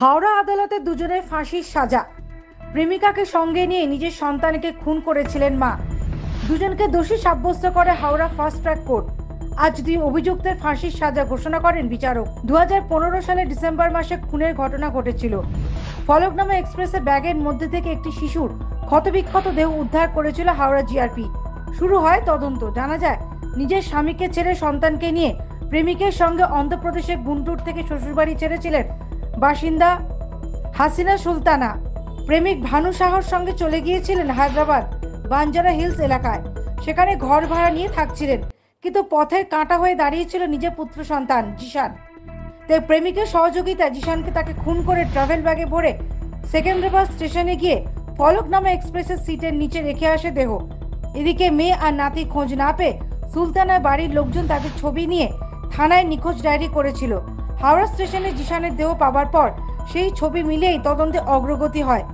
হাওড়া আদালতে দুজনের ফাঁসির সাজা। প্রেমিকাকে সঙ্গে নিয়ে নিজের সন্তানকে খুন করেছিলেন মা। দুজনকে দোষী সাব্যস্ত করে হাওড়া ফাস্ট ট্র্যাক কোর্ট। আজ দুই অভিযুক্তের ফাঁসির সাজা ঘোষণা করেন বিচারক। 2015 সালের ডিসেম্বর মাসে খুনের ঘটনা ঘটেছিল। ফলকনামা এক্সপ্রেসে ব্যাগের মধ্যে থেকে একটি শিশুর ক্ষতবিক্ষত দেহ উদ্ধার করেছিল হাওড়া জিআরপি। শুরু হয় তদন্ত। জানা যায়, নিজের স্বামীকে ছেড়ে সন্তানকে নিয়ে প্রেমিকের সঙ্গে অন্ধ্রপ্রদেশের গুন্টুর থেকে শ্বশুরবাড়ি ছেড়েছিলেন বাসিন্দা হাসিনা সুলতানা। প্রেমিক ভানু সাহর সঙ্গে চলে গিয়েছিলেন হায়দ্রাবাদ বাঞ্জারা হিলস এলাকায়। সেখানে ঘর ভাড়া নিয়ে থাকছিলেন, কিন্তু পথের কাঁটা হয়ে দাঁড়িয়েছিল নিজের পুত্র সন্তান জিশান। তাই প্রেমিকের সহযোগিতায় জিশানকে তাকে খুন করে ট্রাভেল ব্যাগে ভরে সেকেন্দ্রাবাদ স্টেশনে গিয়ে ফলকনামা এক্সপ্রেসের সিটের নিচে রেখে আসে দেহ। এদিকে মেয়ে আর নাতি খোঁজ না পেয়ে সুলতানার বাড়ির লোকজন তাদের ছবি নিয়ে থানায় নিখোঁজ ডায়েরি করেছিল। হাওড়া স্টেশনে জিশানের দেহ পাবার পর সেই ছবি মিলিয়েই তদন্তে অগ্রগতি হয়।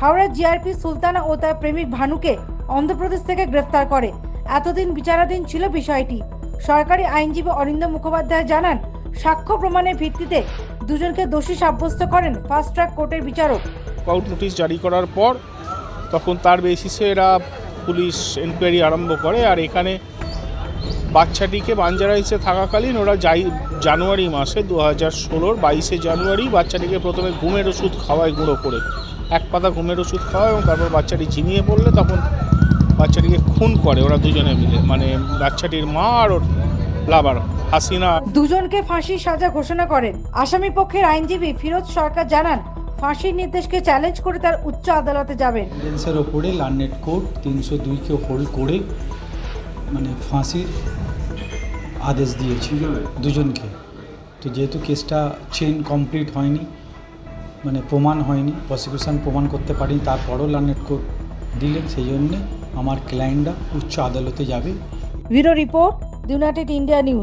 হাওড়া জিআরপি সুলতানা ও তার প্রেমিক ভানুকে অন্ধ্রপ্রদেশ থেকে গ্রেফতার করে। এতদিন বিচারাধীন ছিল বিষয়টি। সরকারি আইনজীবী অরিন্দম মুখোপাধ্যায় জানান, সাক্ষ্য প্রমাণের ভিত্তিতে দুজনকে দোষী সাব্যস্ত করেন ফাস্ট ট্র্যাক কোর্টের বিচারক। আউট নোটিশ জারি করার পর তখন তার বেসিসে এরা পুলিশ এনকোয়ারি আরম্ভ করে। আর এখানে বাচ্চাটিকে বাঞ্জারা হিসেবে থাকাকালীন ওরা জানুয়ারি মাসে 2016 22শে জানুয়ারি বাচ্চাটিকে প্রথমে ঘুমের ওষুধ খাওয়ায় গুঁড়ো করে, এক পাতা ঘুমের ওষুধ খাওয়ায়, এবং তারপর বাচ্চাটি ঝিমিয়ে পড়লে তখন বাচ্চাটিকে খুন করে ওরা দুজনে মিলে, মানে বাচ্চাটির মা আর ওর লাভার হাসিনা। দুজনকে ফাঁসির সাজা ঘোষণা করেন। আসামি পক্ষের আইনজীবী ফিরোজ সরকার জানান, ফাঁসির নির্দেশকে চ্যালেঞ্জ করে তার উচ্চ আদালতে যাবেন। এভিডেন্সের ওপরে লার্নেড কোর্ট 302কে হোল্ড করে মানে ফাঁসির আদেশ দিয়েছি দুজনকে। তো যেহেতু কেসটা চেন কমপ্লিট হয়নি, মানে প্রমাণ হয়নি, প্রসিকিউশন প্রমাণ করতে পারিনি, তারপরও লার্নেড কোর্ট দিলেন, সেই জন্যে আমার ক্লায়েন্টরা উচ্চ আদালতে যাবে। Bureau report, United India news.